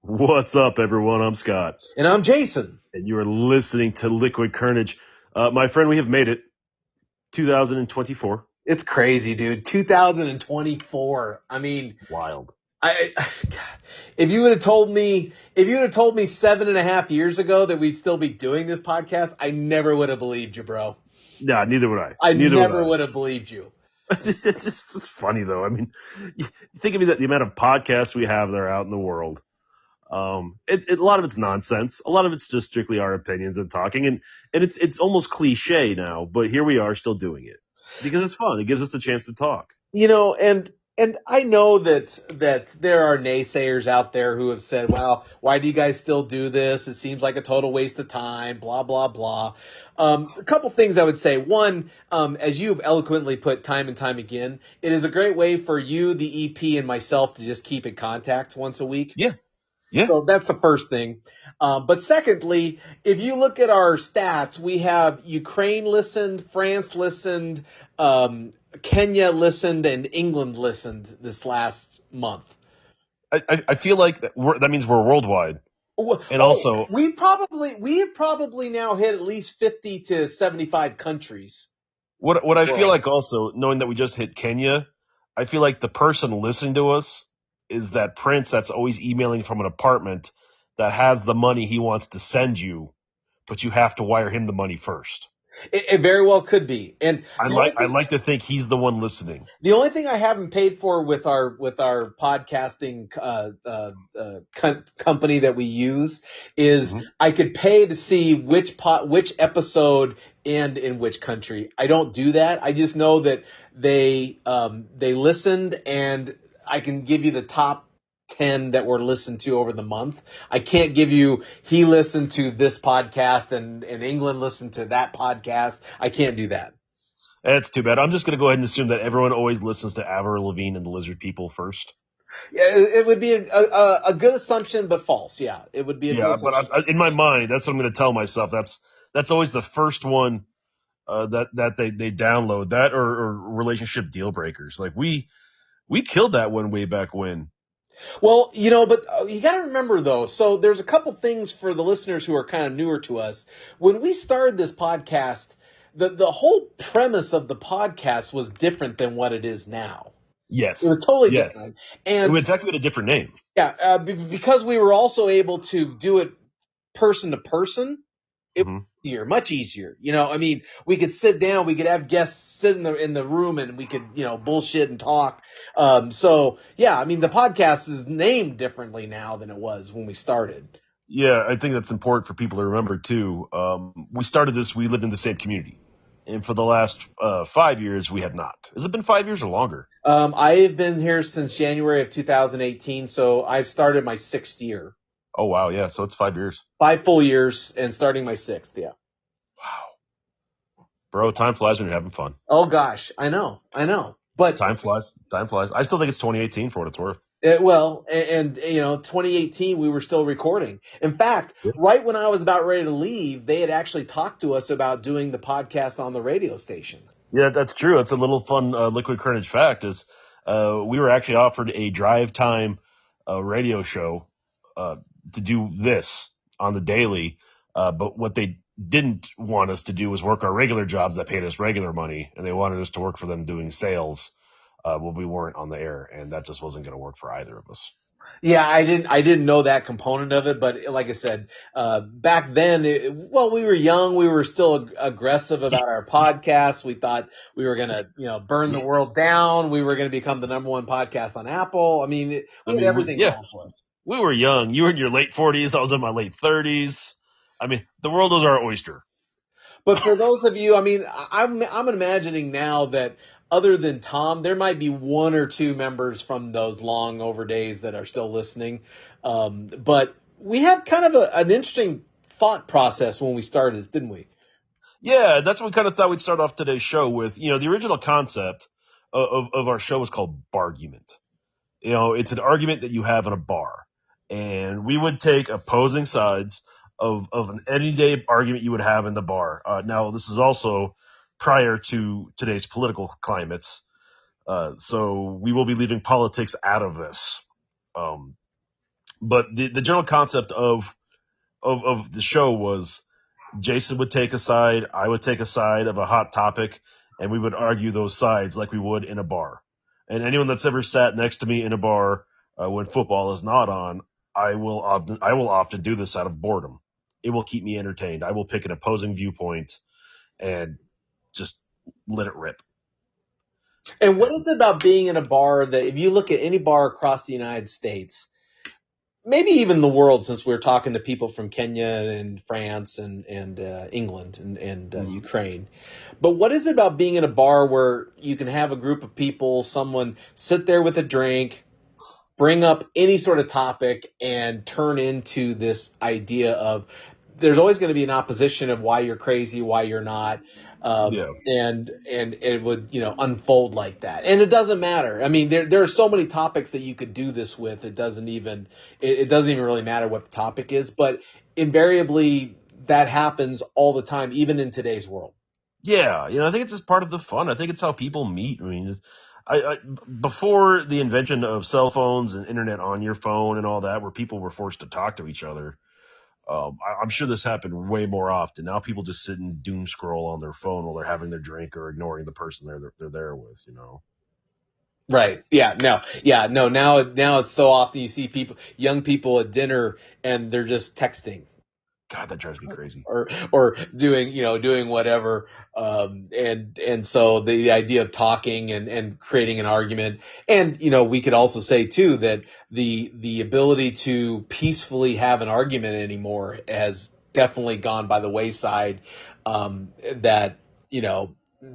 What's up, everyone? I'm Scott, And I'm Jason. and you are listening to Liquid Carnage. My friend, we have made it. 2024. It's crazy, dude. 2024. I mean, Wild. I if you would have told me 7.5 years ago that we'd still be doing this podcast, I never would have believed you, bro. Yeah, neither would I. I Neither would never I. would have believed you. It's funny, though. I mean, you think of the amount of podcasts we have that are out in the world. A lot of it's nonsense. A lot of it's just strictly our opinions and talking, and it's almost cliche now. But here we are, still doing it because it's fun. It gives us a chance to talk. And I know that there are naysayers out there who have said, well, why do you guys still do this? It seems like a total waste of time, blah, blah, blah. A couple things I would say. One, as you've eloquently put time and time again, it is a great way for you, the EP, and myself to just keep in contact once a week. Yeah. Yeah. So that's the first thing. But secondly, if you look at our stats, we have Ukraine listened, France listened, Kenya listened, and England listened this last month. I feel like that means we're worldwide. And also, we have probably now hit at least 50 to 75 countries. what I feel like also, knowing that we just hit Kenya, I feel like the person listening to us is that prince that's always emailing from an apartment that has the money he wants to send you, but you have to wire him the money first. It very well could be. And I like to think he's the one listening. the only thing I haven't paid for with our podcasting company that we use is I could pay to see which episode and in which country. I don't do that. I just know that they listened, and I can give you the top 10 that were listened to over the month. I can't give you he listened to this podcast and England listened to that podcast. I can't do that. That's too bad. I'm just going to go ahead and assume that everyone always listens to Avril Lavigne and the Lizard People first. Yeah, it would be a good assumption, but false. Yeah, it would be. But in my mind, that's what I'm going to tell myself. That's always the first one that they download, that or relationship deal breakers. Like we killed that one way back when. Well, but you got to remember though. So there's a couple things for the listeners who are kind of newer to us. When we started this podcast, the whole premise of the podcast was different than what it is now. Yes. It was totally different. And in fact, we had a different name. Yeah, because we were also able to do it person to person. It was easier, much easier. We could sit down, we could have guests sit in the room, and we could, bullshit and talk. The podcast is named differently now than it was when we started. Yeah, I think that's important for people to remember too. We started this, we lived in the same community. And for the last 5 years, we have not. Has it been 5 years or longer? I've been here since January of 2018, so I've started my 6th year. Oh, wow, yeah, so it's 5 years. 5 full years and starting my 6th, yeah. Wow. Bro, time flies when you're having fun. Oh, gosh, I know. But Time flies. I still think it's 2018 for what it's worth. 2018, we were still recording. In fact, right when I was about ready to leave, they had actually talked to us about doing the podcast on the radio station. Yeah, that's true. It's a little fun Liquid Carnage fact is we were actually offered a drive time radio show to do this on the daily. But what they didn't want us to do was work our regular jobs that paid us regular money, and they wanted us to work for them doing sales. When we weren't on the air, and that just wasn't going to work for either of us. Yeah, I didn't know that component of it, but like I said, back then, we were young, we were still aggressive about our podcast. We thought we were going to, burn the world down. We were going to become the #1 podcast on Apple. We had everything going for us. We were young. You were in your late 40s. I was in my late 30s. The world was our oyster. But for those of you, I'm imagining now that other than Tom, there might be 1 or 2 members from those long over days that are still listening. But we had kind of an interesting thought process when we started this, didn't we? Yeah, that's what we kind of thought we'd start off today's show with. The original concept of our show was called Bargument. It's an argument that you have in a bar. And we would take opposing sides of an everyday argument you would have in the bar. Now, this is also prior to today's political climates. So we will be leaving politics out of this. But the general concept of the show was Jason would take a side, I would take a side of a hot topic, and we would argue those sides like we would in a bar. And anyone that's ever sat next to me in a bar when football is not on, I will often do this out of boredom. It will keep me entertained. I will pick an opposing viewpoint and just let it rip. And what is it about being in a bar that if you look at any bar across the United States, maybe even the world, since we're talking to people from Kenya and France and England and Ukraine. But what is it about being in a bar where you can have a group of people, someone sit there with a drink, bring up any sort of topic, and turn into this idea of there's always going to be an opposition of why you're crazy, why you're not. Yeah. And it would, unfold like that. And it doesn't matter. I mean, there are so many topics that you could do this with. It doesn't even really matter what the topic is, but invariably that happens all the time, even in today's world. Yeah, I think it's just part of the fun. I think it's how people meet. I mean, before the invention of cell phones and internet on your phone and all that, where people were forced to talk to each other, I'm sure this happened way more often. Now people just sit and doom scroll on their phone while they're having their drink or ignoring the person they're there with. Right. Yeah. No. Yeah. No. Now it's so often you see young people at dinner, and they're just texting. God, that drives me crazy. Or doing whatever. And so the idea of talking and creating an argument. And, we could also say too that the ability to peacefully have an argument anymore has definitely gone by the wayside. That,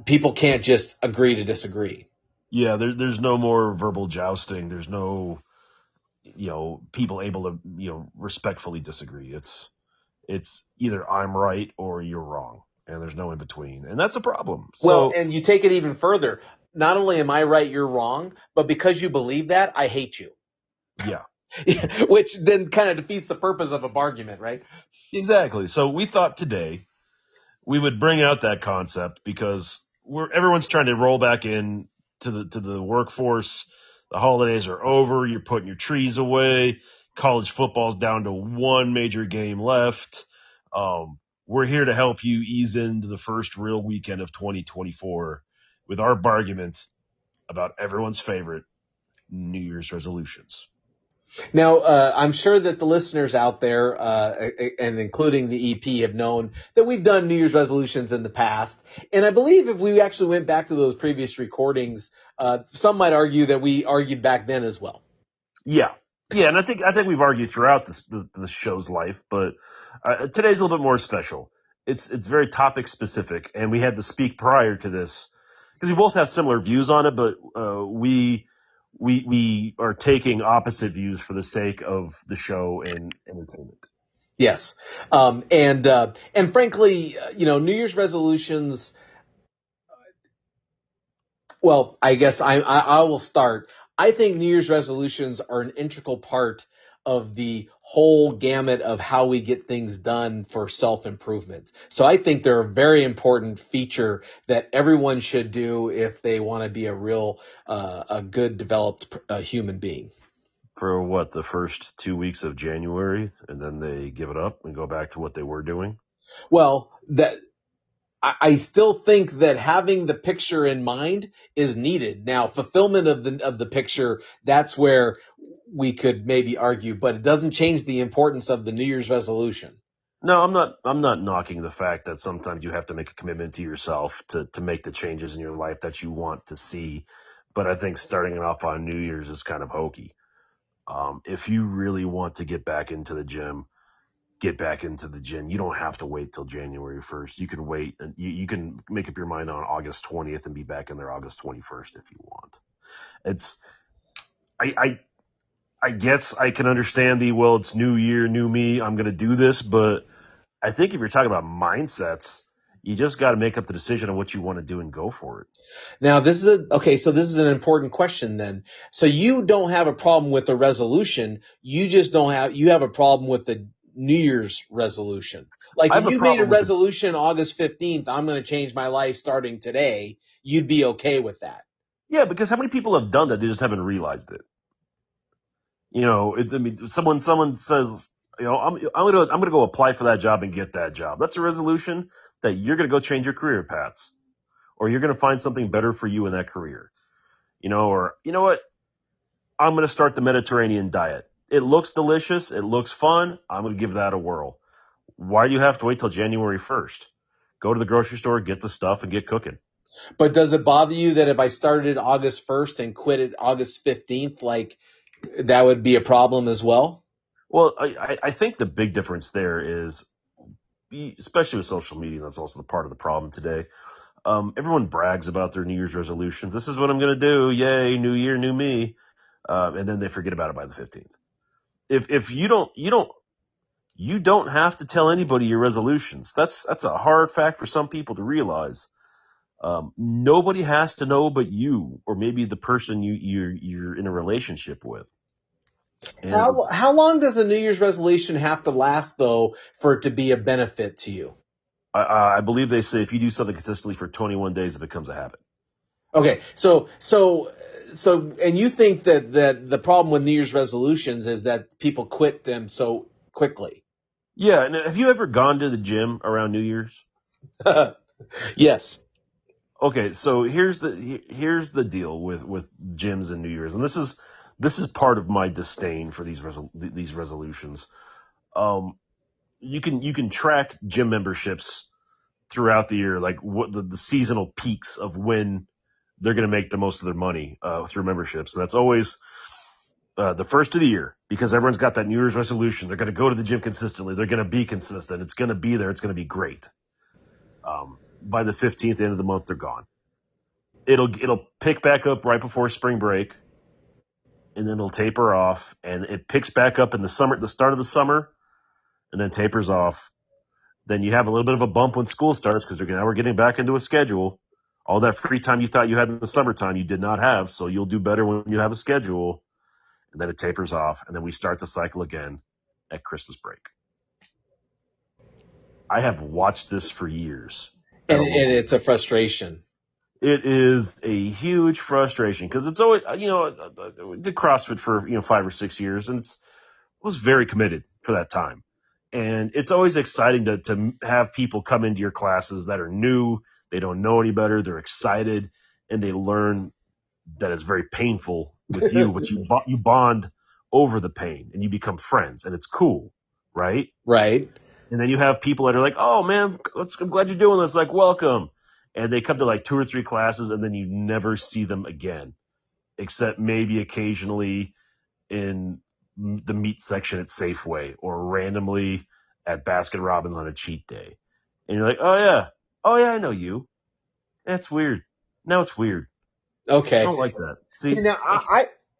people can't just agree to disagree. Yeah, there's no more verbal jousting. There's no, people able to, respectfully disagree. It's either I'm right or you're wrong, and there's no in between, and that's a problem. Well, So and you take it even further. Not only am I right, you're wrong, but because you believe that, I hate you. yeah, Which then kind of defeats the purpose of a bargument, right? exactly. So we thought today we would bring out that concept because everyone's trying to roll back in to the workforce. The holidays are over. You're putting your trees away. College football's down to one major game left. We're here to help you ease into the first real weekend of 2024 with our argument about everyone's favorite New Year's resolutions. Now, I'm sure that the listeners out there, and including the EP, have known that we've done New Year's resolutions in the past. And I believe if we actually went back to those previous recordings, some might argue that we argued back then as well. Yeah, yeah, and I think we've argued throughout the show's life, but today's a little bit more special. It's very topic specific, and we had to speak prior to this because we both have similar views on it, but we are taking opposite views for the sake of the show and entertainment. Yes, and frankly, New Year's resolutions. Well, I guess I will start. I think New Year's resolutions are an integral part of the whole gamut of how we get things done for self-improvement. So I think they're a very important feature that everyone should do if they want to be a good developed human being. For what, the first 2 weeks of January, and then they give it up and go back to what they were doing? Well, I still think that having the picture in mind is needed. Now, fulfillment of the picture, that's where we could maybe argue, but it doesn't change the importance of the New Year's resolution. No, I'm not knocking the fact that sometimes you have to make a commitment to yourself to make the changes in your life that you want to see. But I think starting it off on New Year's is kind of hokey. If you really want to get back into the gym, get back into the gym. You don't have to wait till January 1st. You can wait and you can make up your mind on August 20th and be back in there August 21st if you want. It's, I guess I can understand it's new year, new me. I'm going to do this, but I think if you're talking about mindsets, you just got to make up the decision on what you want to do and go for it. Now, so this is an important question then. So you don't have a problem with the resolution. You just you have a problem with the New Year's resolution. Like if you made a resolution August 15th, I'm going to change my life starting today, you'd be okay with that. Yeah, because how many people have done that? They just haven't realized it. I mean, someone says, I'm gonna go apply for that job and get that job. That's a resolution that you're gonna go change your career paths, or you're gonna find something better for you in that career. Or you know what? I'm gonna start the Mediterranean diet. It looks delicious. It looks fun. I'm gonna give that a whirl. Why do you have to wait till January 1st? Go to the grocery store, get the stuff, and get cooking. But does it bother you that if I started August 1st and quit at August 15th, like that would be a problem as well? Well, I think the big difference there is, especially with social media, that's also the part of the problem today. Everyone brags about their New Year's resolutions. This is what I'm going to do. Yay, new year, new me. And then they forget about it by the 15th. If you don't have to tell anybody your resolutions. That's a hard fact for some people to realize. Nobody has to know but you, or maybe the person you're in a relationship with. And How long does a New Year's resolution have to last though for it to be a benefit to you? I believe they say if you do something consistently for 21 days, it becomes a habit. Okay, and you think that the problem with New Year's resolutions is that people quit them so quickly? Yeah. And have you ever gone to the gym around New Year's? Yes. Okay, so here's the deal with gyms and New Year's, and this is part of my disdain for these resolutions. Um, you can track gym memberships throughout the year, like what the seasonal peaks of when they're going to make the most of their money through memberships, and that's always the first of the year because everyone's got that New Year's resolution. They're going to go to the gym consistently. They're going to be consistent. It's going to be there. It's going to be great. By the 15th, end of the month, they're gone. It'll pick back up right before spring break, and then it'll taper off, and it picks back up in the summer, the start of the summer, and then tapers off. Then you have a little bit of a bump when school starts because now we're getting back into a schedule. All that free time you thought you had in the summertime, you did not have, so you'll do better when you have a schedule. And then it tapers off, and then we start the cycle again at Christmas break. I have watched this for years. And it's a frustration. It is a huge frustration because it's always, did CrossFit for, 5 or 6 years, and was very committed for that time. And it's always exciting to have people come into your classes that are new. They don't know any better. They're excited, and they learn that it's very painful with you, but you bond over the pain, and you become friends, and it's cool, right? Right. And then you have people that are like, "Oh man, I'm glad you're doing this. Like, welcome." And they come to like 2 or 3 classes, and then you never see them again, except maybe occasionally in the meat section at Safeway or randomly at Baskin Robbins on a cheat day. And you're like, oh yeah, I know you. That's weird. Now it's weird. I Okay. don't like that. See, See, now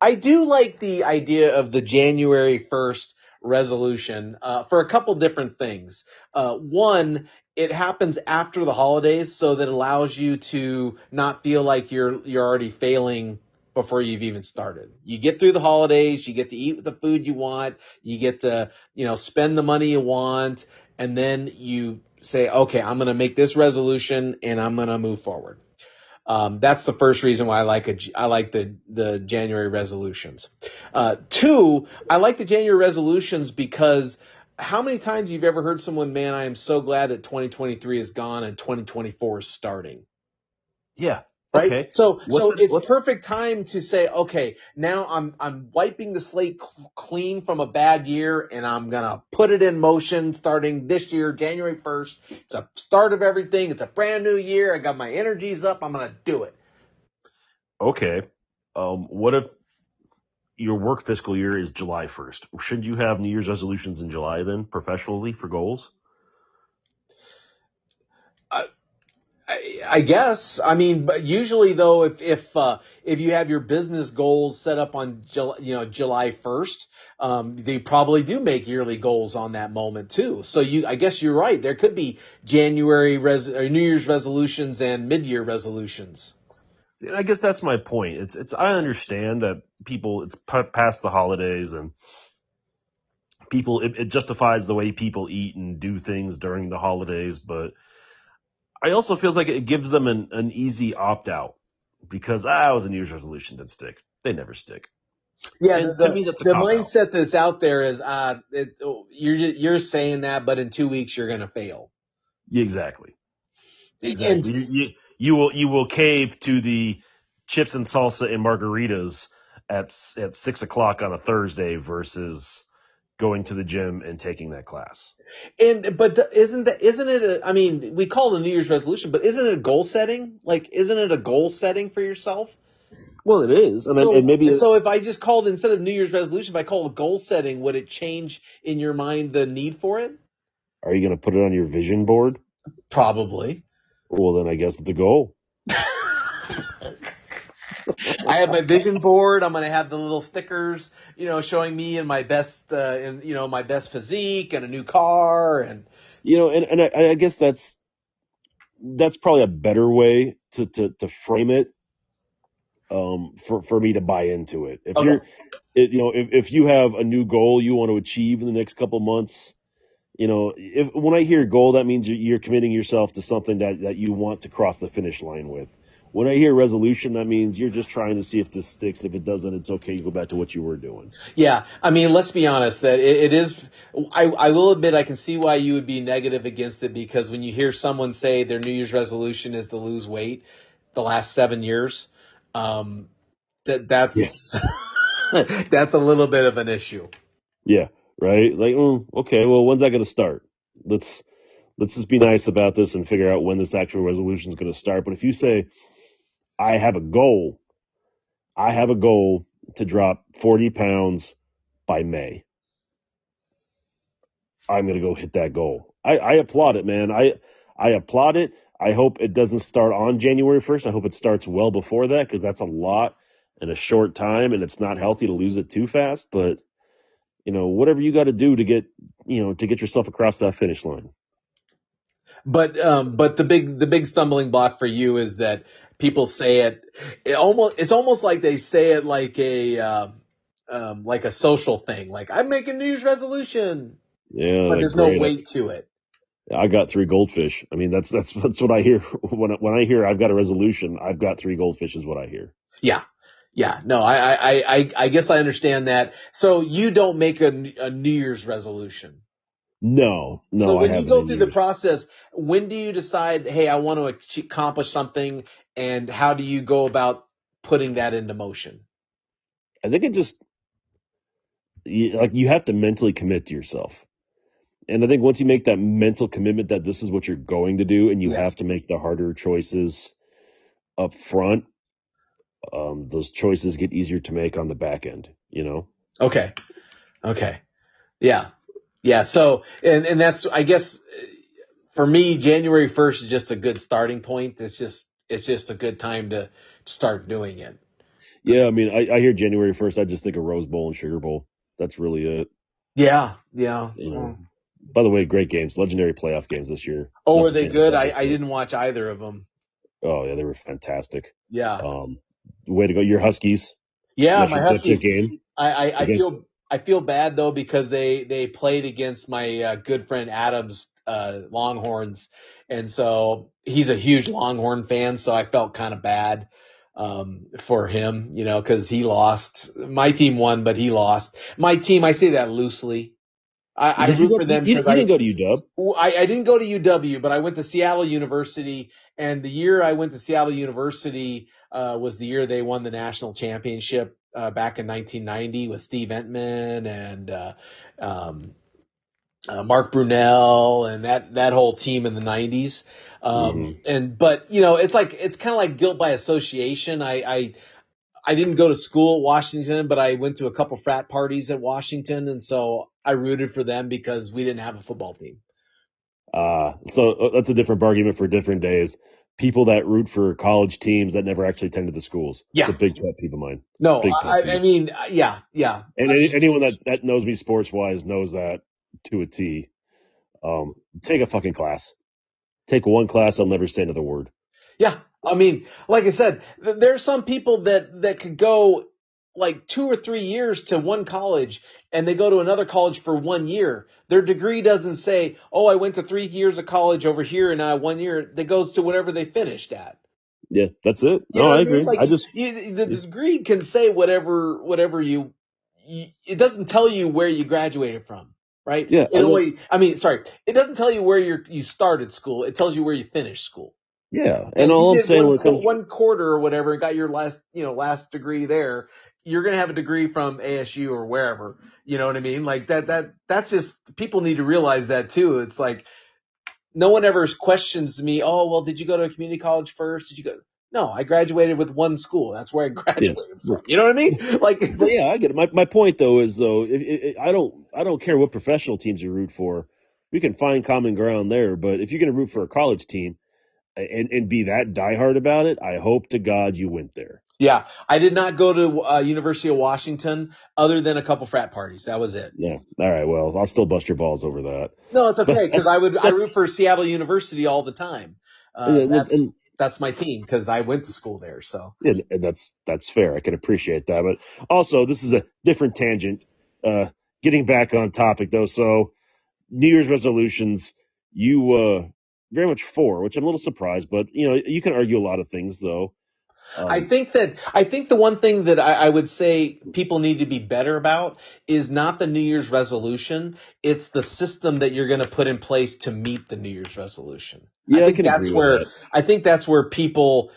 I do like the idea of the January 1st resolution for a couple different things. One, it happens after the holidays, so that allows you to not feel like you're already failing before you've even started. You get through the holidays, you get to eat the food you want, you get to spend the money you want, and then you say, okay, I'm going to make this resolution and I'm going to move forward. That's the first reason why I like the January resolutions. Two, I like the January resolutions because how many times you've ever heard someone, man, I am so glad that 2023 is gone and 2024 is starting. yeah, Right. okay. So it's perfect time to say, okay, now I'm wiping the slate clean from a bad year and I'm going to put it in motion starting this year, January 1st. It's a start of everything. It's a brand new year. I got my energies up. I'm going to do it. Okay. What if your work fiscal year is July 1st? Shouldn't you have New Year's resolutions in July then, professionally, for goals? I guess. I mean, but usually though, if you have your business goals set up on July 1st, they probably do make yearly goals on that moment too. So I guess you're right. There could be January or New Year's resolutions and mid-year resolutions. I guess that's my point. I understand that it's past the holidays and people, it justifies the way people eat and do things during the holidays, but I also feels like it gives them an easy opt out because it was a New Year's resolution, didn't stick. They never stick. Yeah, And to me, that's a the cop out. mindset that's out there is you're saying that, but in 2 weeks you're going to fail. Exactly. And Exactly. You will cave to the chips and salsa and margaritas at 6 o'clock on a Thursday versus going to the gym and taking that class. but isn't it I mean, we call it a New Year's resolution, but isn't it a goal setting? Like, isn't it a goal setting for yourself? Well, it is, and So, maybe so if I just called instead of New Year's resolution, if I call it goal setting, would it change in your mind the need for it? are you going to put it on your vision board? Probably. Well, then I guess it's a goal. I have my vision board. I'm going to have the little stickers, showing me in my best, my best physique and a new car and. And I guess that's probably a better way to frame it, for me to buy into it. If Okay. if you have a new goal you want to achieve in the next couple months, if when I hear goal, that means you're committing yourself to something that you want to cross the finish line with. When I hear resolution, that means you're just trying to see if this sticks. If it doesn't, it's okay. You go back to what you were doing. Yeah. I mean, let's be honest that it is, I will admit I can see why you would be negative against it because when you hear someone say their New Year's resolution is to lose weight the last 7 years, Yeah. that's, that's a little bit of an issue. Yeah. Right. Like, okay. Well, when's that going to start? Let's let's just be nice about this and figure out when this actual resolution is going to start. But if you say, I have a goal, I have a goal to drop 40 pounds by May. I'm going to go hit that goal. I applaud it, man. I applaud it. I hope it doesn't start on January 1st. I hope it starts well before that because that's a lot in a short time and it's not healthy to lose it too fast. But, whatever you got to do to get yourself across that finish line. But the big stumbling block for you is that people say it's almost like they say it like a social thing. Like, I'm making New Year's resolution, Yeah, but like there's no great. weight to it. I got 3 goldfish. I mean, that's what I hear when I hear I've got a resolution. I've got 3 goldfish is what I hear. Yeah. Yeah. No, I guess I understand that. So you don't make a New Year's resolution. No, So I when you haven't go in through the years. process, when do you decide, hey, I want to accomplish something, and how do you go about putting that into motion? I think it just you have to mentally commit to yourself. And I think once you make that mental commitment that this is what you're going to do and you Yeah. have to make the harder choices up front, those choices get easier to make on the back end. Okay. Okay. Yeah. Yeah. So, and that's, I guess, for me, January 1st is just a good starting point. It's just a good time to start doing it. Yeah, I mean, I hear January 1st, I just think of Rose Bowl and Sugar Bowl. That's really it. Yeah. Yeah. You know. By the way, great games, legendary playoff games this year. Oh, Not were to they change the good? subject, I but didn't watch either of them. oh yeah, they were fantastic. Yeah. Way to go, your Huskies. Yeah. My That's your Huskies. game I against. feel bad though because they played against my good friend Adam's Longhorns, and so he's a huge Longhorn fan. So I felt kind of bad for him, because he lost. My team won, but he lost. My team, I say that loosely. I Did you root go? for You, them you because didn't go to UW. I didn't go to UW, but I went to Seattle University, and the year I went to Seattle University was the year they won the national championship back in 1990 with Steve Entman and um, Mark Brunell and that whole team in the 90s. Hmm. But it's kind of like guilt by association. I didn't go to school at Washington, but I went to a couple frat parties at Washington, and so I rooted for them because we didn't have a football team. So that's a different argument for different days. People that root for college teams that never actually attended the schools. It's Yeah. a big pet peeve of mine. No, Big pet I peeve. mean, yeah, yeah. And I mean, anyone that knows me sports wise knows that to a T. Take a fucking class. Take one class. I'll never say another word. yeah. I mean, like I said, there are some people that could go like 2 or 3 years to one college and they go to another college for 1 year. Their degree doesn't say, oh, I went to 3 years of college over here and 1 year. That goes to whatever they finished at. Yeah, that's it. You No, know what I I mean? agree. Like I just, the degree can say whatever you. It doesn't tell you where you graduated from, right? yeah, It only. I mean, sorry, it doesn't tell you where you started school. It tells you where you finished school. yeah. And And if you all I'm did saying when it comes, one quarter or whatever and got your last degree there, you're gonna have a degree from ASU or wherever. You know what I mean? Like that's just people need to realize that too. It's like no one ever questions me. Oh, well, did you go to a community college first? Did you go? No, I graduated with one school. That's where I yeah. graduated from. You know what I mean? Like, But yeah, I get it. My point though is though, I don't care what professional teams you root for. We can find common ground there. But if you're going to root for a college team and be that diehard about it, I hope to God you went there. yeah, I did not go to University of Washington other than a couple frat parties. That was it. Yeah. All right. Well, I'll still bust your balls over that. No, it's But okay because I that's root for Seattle University all the time. That's and, that's my team because I went to school there. So and that's fair. I can appreciate that. But also, this is a different tangent. Uh, Getting back on topic though. So New Year's resolutions, you very much for, which I'm a little surprised. But you can argue a lot of things though. Um, I think the one thing that I would say people need to be better about is not the New Year's resolution. It's the system that you're going to put in place to meet the New Year's resolution. yeah, I can agree with that. I think that's where people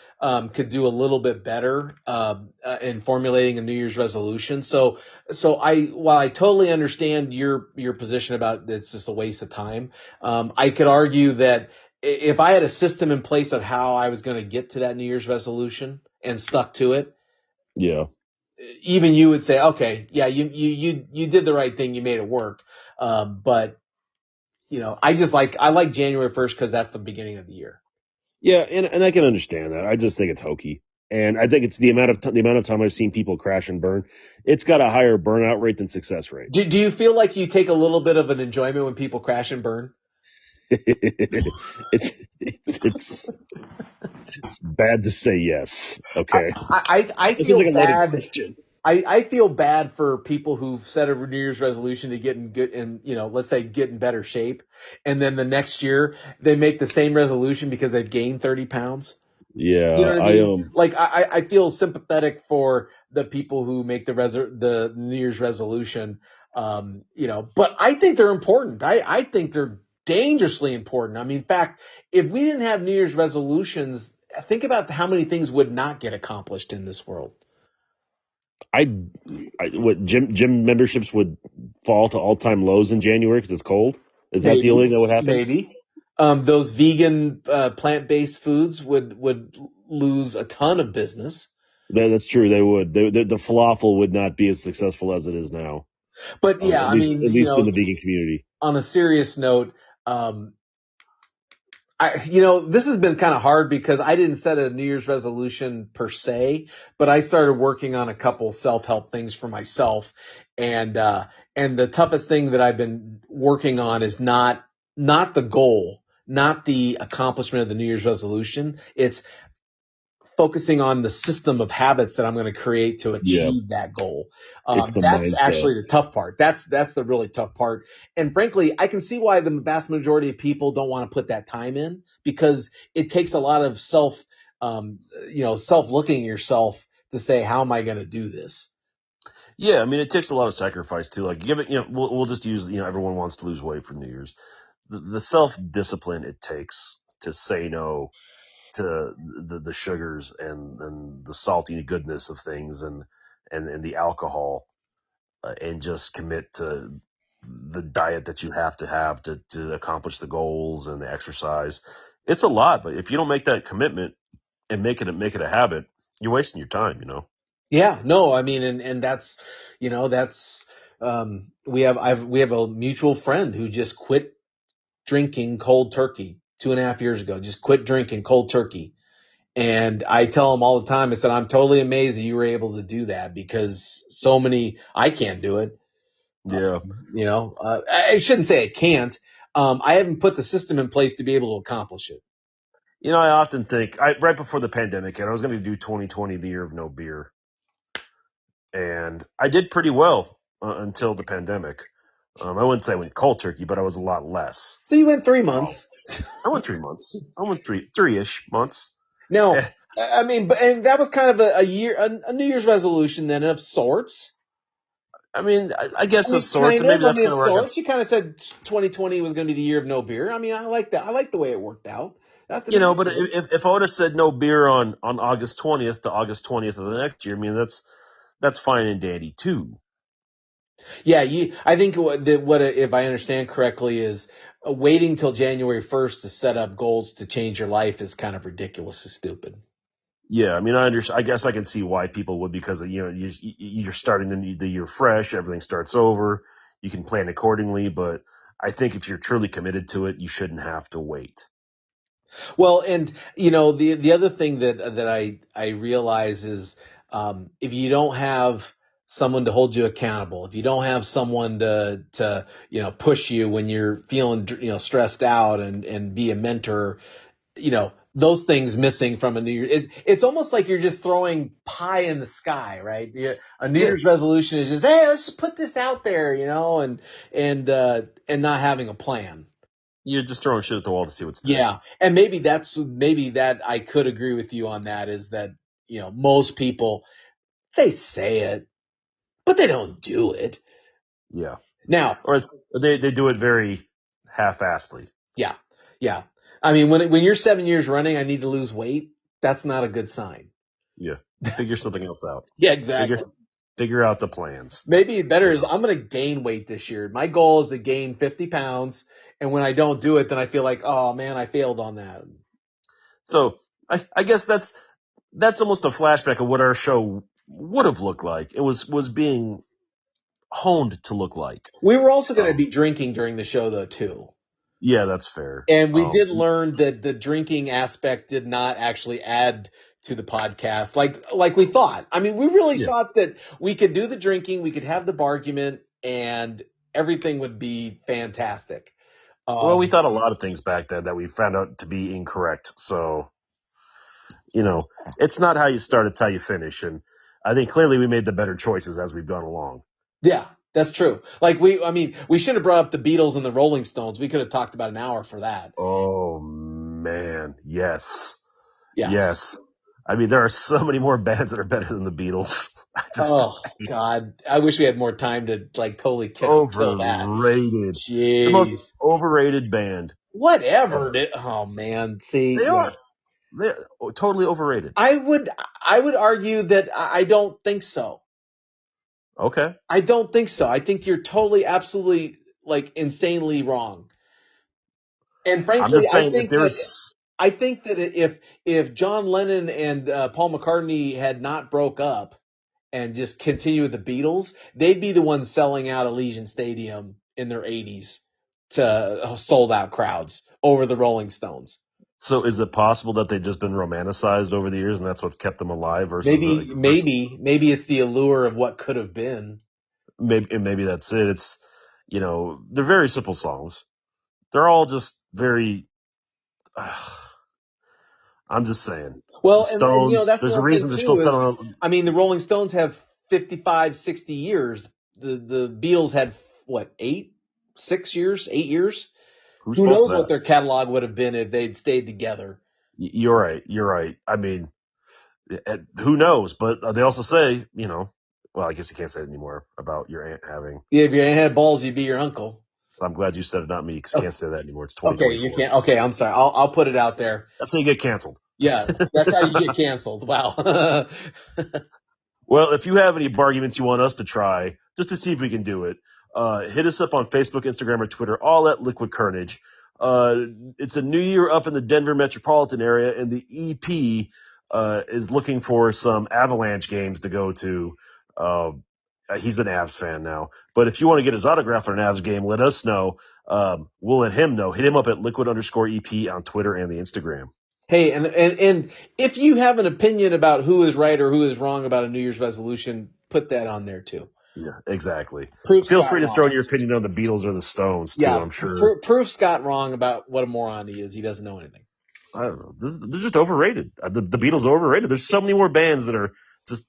could do a little bit better in formulating a New Year's resolution. While I totally understand your position about it's just a waste of time, I could argue that if I had a system in place of how I was going to get to that New Year's resolution and stuck to it, Yeah. even you would say, okay, yeah, you did the right thing. You made it work. But I like January 1st because that's the beginning of the year. Yeah, and I can understand that. I just think it's hokey, and I think it's the amount of time I've seen people crash and burn. It's got a higher burnout rate than success rate. Do you feel like you take a little bit of an enjoyment when people crash and burn? it's it's it's bad to say yes. Okay, I it feels feel like a loaded bad. question. I feel bad for people who've set a New Year's resolution to get in good and let's say get in better shape, and then the next year they make the same resolution because they've gained 30 pounds. You Yeah, know what I I mean? Like I feel sympathetic for the people who make the New Year's resolution. But I think they're important. I think they're dangerously important. I mean, in fact, if we didn't have New Year's resolutions, think about how many things would not get accomplished in this world. I, what gym memberships would fall to all time lows in January because it's cold. Is that the only thing Maybe, that would happen? maybe. Those vegan, plant-based foods would lose a ton of business. That's true. They would. The falafel would not be as successful as it is now. But yeah, I mean, At least in the vegan community. on a serious note, this has been kind of hard because I didn't set a New Year's resolution per se, but I started working on a couple self-help things for myself. And the toughest thing that I've been working on is not the goal, not the accomplishment of the New Year's resolution. It's focusing on the system of habits that I'm going to create to Yeah, achieve that goal. it's the That's mindset. actually the tough part. That's the really tough part. And frankly, I can see why the vast majority of people don't want to put that time in because it takes a lot of self looking at yourself to say, how am I going to do this? Yeah, I mean, it takes a lot of sacrifice too. Like, give it. We'll just use. Everyone wants to lose weight for New Year's. The self discipline it takes to say no to the sugars and the salty goodness of things and the alcohol and just commit to the diet that you have to accomplish the goals and the exercise. It's a lot, but if you don't make that commitment and make it a habit, you're wasting your time. Yeah, no, I mean, and that's, we have a mutual friend who just quit drinking cold turkey 2.5 years ago, just quit drinking cold turkey. And I tell him all the time, I said, I'm totally amazed that you were able to do that because I can't do it. Yeah. I shouldn't say I can't. I haven't put the system in place to be able to accomplish it. I often think right before the pandemic hit, I was going to do 2020 the year of no beer, and I did pretty well until the pandemic. I wouldn't say I went cold turkey, but I was a lot less. So you went three Um, months. I went 3 months. I went three-ish months. Now, Eh. I mean, and that was kind of a New Year's resolution then of sorts. I mean, I guess I of mean, sorts, and maybe that's kind of where I got. sorts. You kind of said 2020 was going to be the year of no beer. I mean, I like that. I like the way it worked out. Nothing against But it. if I would have said no beer on August 20th to August 20th of the next year, I mean that's fine and dandy too. Yeah, I think what if I understand correctly is waiting till January 1st to set up goals to change your life is kind of ridiculous and stupid. Yeah, I mean, I understand. I guess I can see why people would, because you're starting the year fresh. Everything starts over. You can plan accordingly, but I think if you're truly committed to it, you shouldn't have to wait. Well, and the other thing that I realize is if you don't have someone to hold you accountable, if you don't have someone to push you when you're feeling stressed out and be a mentor, those things missing from a New Year. It's almost like you're just throwing pie in the sky, right? A New Yeah, Year's resolution is just, hey, let's just put this out there, and not having a plan. you're just throwing shit at the wall to see what sticks. Yeah, and maybe that I could agree with you on that is that most people they say it, but they don't do it. Yeah, Now, or they do it very half-assedly. yeah, yeah. I mean, when you're 7 years running, I need to lose weight. That's not a good sign. Yeah, figure something else out. Yeah, Figure exactly. figure out the plans. Maybe better You is know. I'm going to gain weight this year. My goal is to gain 50 pounds. And when I don't do it, then I feel like, oh man, I failed on that. So I guess that's almost a flashback of what our show would have looked like. It was being honed to look like. We were also going to Um, be drinking during the show though, too. yeah, that's fair. And we did learn that the drinking aspect did not actually add to the podcast like we thought. I mean, we really Yeah. thought that we could do the drinking, we could have the bargument, and everything would be fantastic. Well, we thought a lot of things back then that we found out to be incorrect. So, you know, it's not how you start, it's how you finish. And I think clearly we made the better choices as we've gone along. Yeah, that's true. I mean, we should have brought up the Beatles and the Rolling Stones. We could have talked about an hour for that. Oh man, yes. Yeah. Yes. I mean, there are so many more bands that are better than the Beatles. I just Oh God, I wish we had more time to totally kill that. overrated. The most Jeez. overrated band Whatever. ever. Oh man. See, They yeah. are. They're totally overrated. I would argue that I don't think so. Okay. I don't think so. I think you're totally, absolutely, insanely wrong. And I'm frankly, just saying if there's I think that if John Lennon and Paul McCartney had not broke up and just continued with the Beatles, they'd be the ones selling out Allegiant Stadium in their 80s to sold out crowds over the Rolling Stones. so is it possible that they've just been romanticized over the years and that's what's kept them alive versus Maybe it's the allure of what could have been. maybe that's it. It's they're very simple songs. They're all just very I'm just saying. The Well, and Stones, that's there's a another thing reason they're still too is, selling out. I mean, the Rolling Stones have 55, 60 years. The Beatles had what, 6 years, 8 years? Who's Who fault's knows what that? their catalog would have been if they'd stayed together? You're right. You're right. I mean, who knows? But they also say, well, I guess you can't say it anymore about your aunt having. Yeah, if you ain't had balls, you'd be your uncle. So I'm glad you said it, not me, because you can't say that anymore. It's Okay, you 2024. can't. Okay, I'm sorry. I'll put it out there. That's how you get canceled. Yeah, that's how you get canceled. Wow. Well, if you have any arguments you want us to try, just to see if we can do it, hit us up on Facebook, Instagram, or Twitter, all at Liquid Carnage. It's a new year up in the Denver metropolitan area, and the EP is looking for some Avalanche games to go to. He's an Avs fan now. But if you want to get his autograph for an Avs game, let us know. We'll let him know. Hit him up at liquid_EP on Twitter and the Instagram. Hey, and if you have an opinion about who is right or who is wrong about a New Year's resolution, put that on there too. Yeah, exactly. Prove Feel Scott free to throw in wrong. your opinion on the Beatles or the Stones too. Yeah, I'm sure. prove Scott wrong about what a moron he is. He doesn't know anything. I don't know. They're just overrated. The Beatles are overrated. There's so many more bands that are just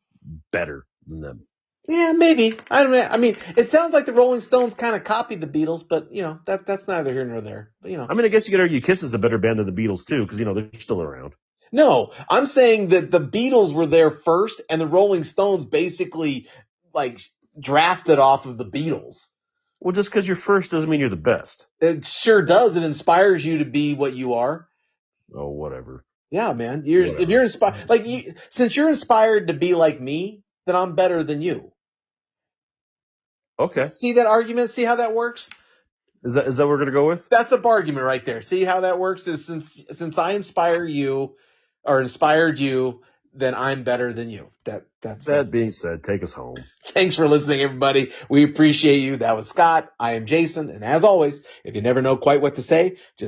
better than them. Yeah, maybe. I don't know. I mean, it sounds like the Rolling Stones kind of copied the Beatles, but that's neither here nor there. But I mean, I guess you could argue Kiss is a better band than the Beatles too, because they're still around. No, I'm saying that the Beatles were there first and the Rolling Stones basically like drafted off of the Beatles. Well, just because you're first doesn't mean you're the best. It sure does. It inspires you to be what you are. Oh, whatever. Yeah, man. Whatever. If you're inspired, since you're inspired to be like me, then I'm better than you. Okay. See that argument? See how that works? Is that what we're gonna go with? That's a bargain right there. See how that works? Is since I inspire you or inspired you, then I'm better than you. That's That being said, take us home. Thanks for listening, everybody. We appreciate you. That was Scott. I am Jason. And as always, if you never know quite what to say, just